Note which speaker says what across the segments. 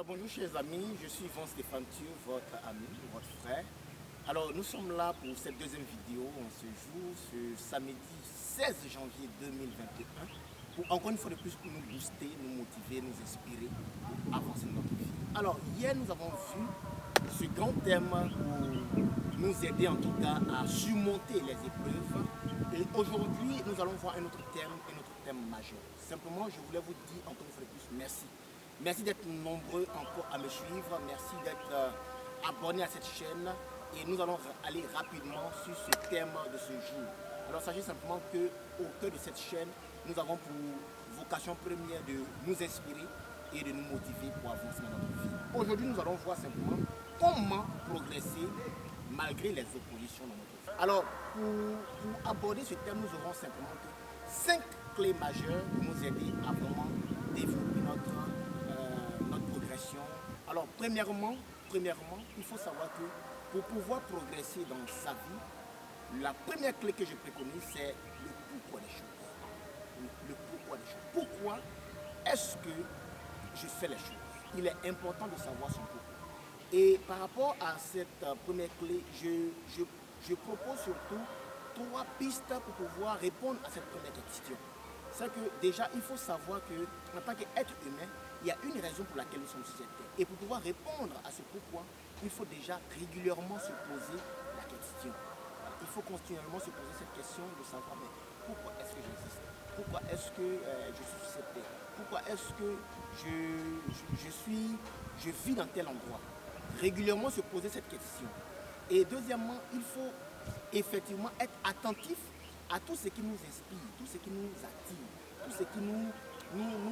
Speaker 1: Alors bonjour chers amis, je suis Yvon Stéphane Thieu, votre ami, votre frère. Alors nous sommes là pour cette deuxième vidéo en ce jour, ce samedi 16 janvier 2021, pour encore une fois de plus nous booster, nous motiver, nous inspirer pour avancer dans notre vie. Alors hier nous avons vu ce grand thème pour nous aider en tout cas à surmonter les épreuves. Et aujourd'hui nous allons voir un autre thème majeur. Simplement je voulais vous dire encore une fois de plus merci. Merci d'être nombreux encore à me suivre. Merci d'être abonné à cette chaîne. Et nous allons aller rapidement sur ce thème de ce jour. Alors sachez simplement qu'au cœur de cette chaîne, nous avons pour vocation première de nous inspirer et de nous motiver pour avancer dans notre vie. Aujourd'hui, nous allons voir simplement comment progresser malgré les oppositions dans notre vie. Alors, pour aborder ce thème, nous aurons simplement 5 clés majeures pour nous aider à vraiment développer notre progression. Alors, premièrement, il faut savoir que pour pouvoir progresser dans sa vie, la première clé que je préconise, c'est le pourquoi des choses. Le pourquoi des choses. Pourquoi est-ce que je fais les choses? Il est important de savoir son pourquoi. Et par rapport à cette première clé, je propose surtout 3 pistes pour pouvoir répondre à cette première question. C'est que déjà, il faut savoir qu'en tant qu'être humain, il y a une raison pour laquelle nous sommes sur cette terre. Et pour pouvoir répondre à ce pourquoi, il faut déjà régulièrement se poser la question. Il faut continuellement se poser cette question de savoir mais pourquoi est-ce que j'existe? Pourquoi est-ce que je suis sur cette terre? Pourquoi est-ce que je vis dans tel endroit? Régulièrement se poser cette question. Et deuxièmement, il faut effectivement être attentif à tout ce qui nous inspire, tout ce qui nous attire, tout ce qui nous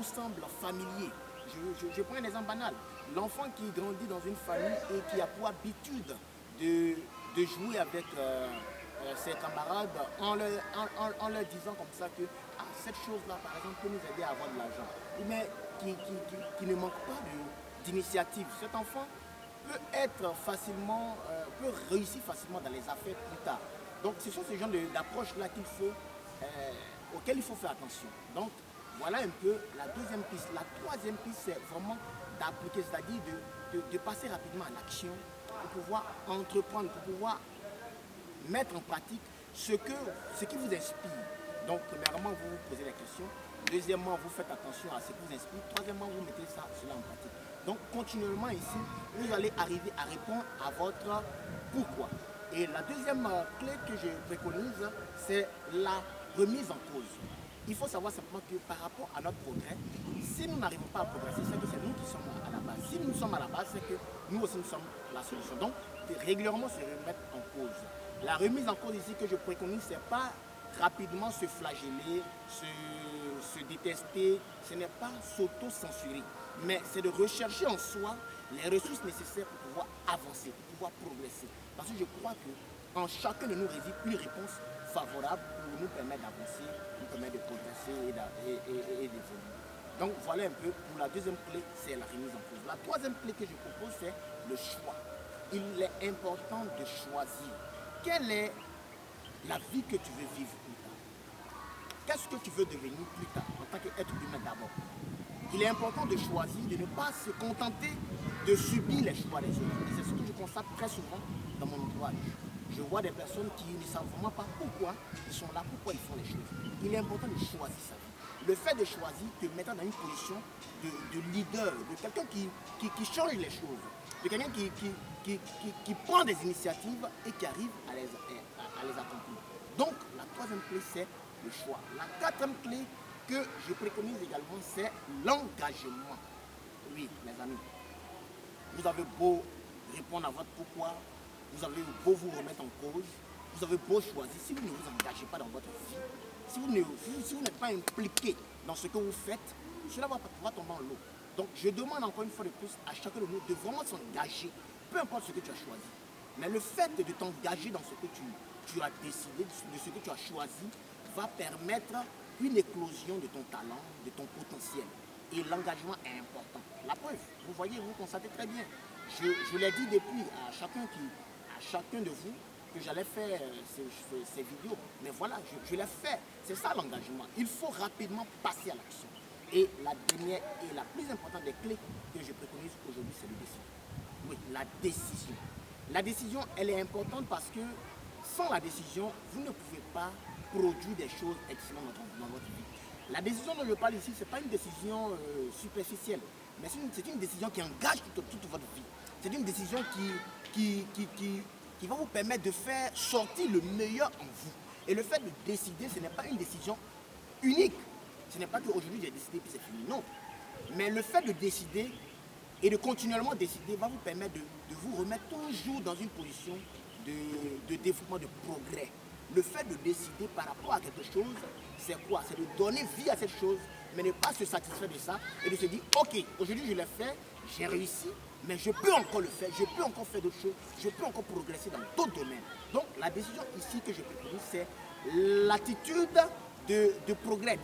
Speaker 1: semble familier. Je prends un exemple banal. L'enfant qui grandit dans une famille et qui a pour habitude de jouer avec ses camarades en leur disant comme ça que cette chose-là, par exemple, peut nous aider à avoir de l'argent. Mais qui ne manque pas d'initiative. Cet enfant peut réussir facilement dans les affaires plus tard. Donc ce sont ces genres d'approches-là auxquelles il faut faire attention. Donc voilà un peu la deuxième piste. La troisième piste, c'est vraiment d'appliquer, c'est-à-dire de passer rapidement à l'action pour pouvoir entreprendre, pour pouvoir mettre en pratique ce qui vous inspire. Donc premièrement, vous vous posez la question. Deuxièmement, vous faites attention à ce qui vous inspire. Troisièmement, vous mettez cela en pratique. Donc continuellement ici, vous allez arriver à répondre à votre pourquoi. Et la deuxième clé que je préconise, c'est la remise en cause. Il faut savoir simplement que par rapport à notre progrès, si nous n'arrivons pas à progresser, c'est que c'est nous qui sommes à la base. Si nous sommes à la base, c'est que nous aussi nous sommes la solution. Donc, régulièrement se remettre en cause. La remise en cause ici que je préconise, c'est pas rapidement se flageller, se détester, ce n'est pas s'auto-censurer, mais c'est de rechercher en soi les ressources nécessaires pour pouvoir avancer, pour pouvoir progresser. Parce que je crois qu'en chacun de nous réside une réponse favorable pour nous permettre d'avancer, nous permettre de progresser et d'évoluer. Donc voilà un peu, pour la deuxième clé, c'est la remise en cause. La troisième clé que je propose, c'est le choix. Il est important de choisir. Quelle est la vie que tu veux vivre plus tard? Qu'est-ce que tu veux devenir plus tard en tant qu'être humain d'abord? Il est important de choisir, de ne pas se contenter de subir les choix des autres. Et c'est ce que je constate très souvent dans mon entourage. Je vois des personnes qui ne savent vraiment pas pourquoi ils sont là, pourquoi ils font les choses. Il est important de choisir sa vie. Le fait de choisir te mettra dans une position de leader, de quelqu'un qui change les choses, de quelqu'un qui prend des initiatives et qui arrive à les accomplir. Donc, la troisième clé, c'est le choix. La quatrième clé que je préconise également, c'est l'engagement. Oui, mes amis, vous avez beau répondre à votre pourquoi, vous avez beau vous remettre en cause, vous avez beau choisir, si vous ne vous engagez pas dans votre vie, si vous n'êtes pas impliqué dans ce que vous faites, cela va tomber en l'eau. Donc je demande encore une fois de plus à chacun de nous de vraiment s'engager, peu importe ce que tu as choisi. Mais le fait de t'engager dans ce que tu as décidé, de ce que tu as choisi, va permettre une éclosion de ton talent, de ton potentiel. Et l'engagement est important. La preuve, vous voyez, vous constatez très bien. Je l'ai dit depuis à chacun de vous que j'allais faire ces vidéos. Mais voilà, je l'ai fait. C'est ça l'engagement. Il faut rapidement passer à l'action. Et la dernière et la plus importante des clés que je préconise aujourd'hui, la décision. La décision, elle est importante parce que sans la décision, vous ne pouvez pas produire des choses excellentes dans votre vie. La décision dont je parle ici, ce n'est pas une décision superficielle, mais c'est une décision qui engage toute votre vie. C'est une décision qui va vous permettre de faire sortir le meilleur en vous. Et le fait de décider, ce n'est pas une décision unique. Ce n'est pas qu'aujourd'hui j'ai décidé puis c'est fini, non. Mais le fait de décider et de continuellement décider va vous permettre de vous remettre toujours dans une position de développement, de progrès. Le fait de décider par rapport à quelque chose, c'est quoi? C'est de donner vie à cette chose, mais ne pas se satisfaire de ça et de se dire, ok, aujourd'hui je l'ai fait, j'ai réussi, mais je peux encore le faire, je peux encore faire d'autres choses, je peux encore progresser dans d'autres domaines. Donc la décision ici que je préconise, c'est l'attitude de progrès,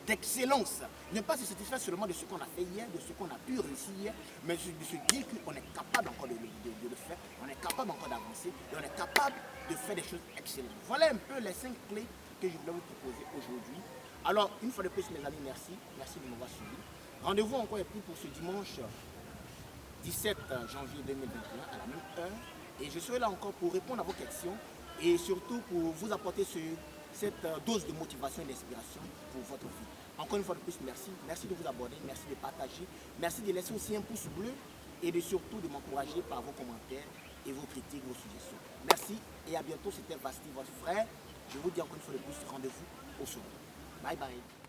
Speaker 1: d'excellence. Ne pas se satisfaire seulement de ce qu'on a fait hier, de ce qu'on a pu réussir hier, mais de se dire qu'on est capable encore de le faire, on est capable encore d'avancer et on est capable de faire des choses excellentes. Voilà un peu les 5 clés que je voulais vous proposer aujourd'hui. Alors, une fois de plus, mes amis, merci. Merci de m'avoir suivi. Rendez-vous encore et plus pour ce dimanche 17 janvier 2021 à la même heure. Et je serai là encore pour répondre à vos questions et surtout pour vous apporter cette dose de motivation et d'inspiration pour votre vie. Encore une fois de plus, merci. Merci de vous abonner, merci de partager, merci de laisser aussi un pouce bleu et surtout de m'encourager par vos commentaires et vos critiques, vos suggestions. Merci et à bientôt. C'était Vasti, votre frère. Je vous dis encore une fois de plus, rendez-vous au sommet. Bye bye.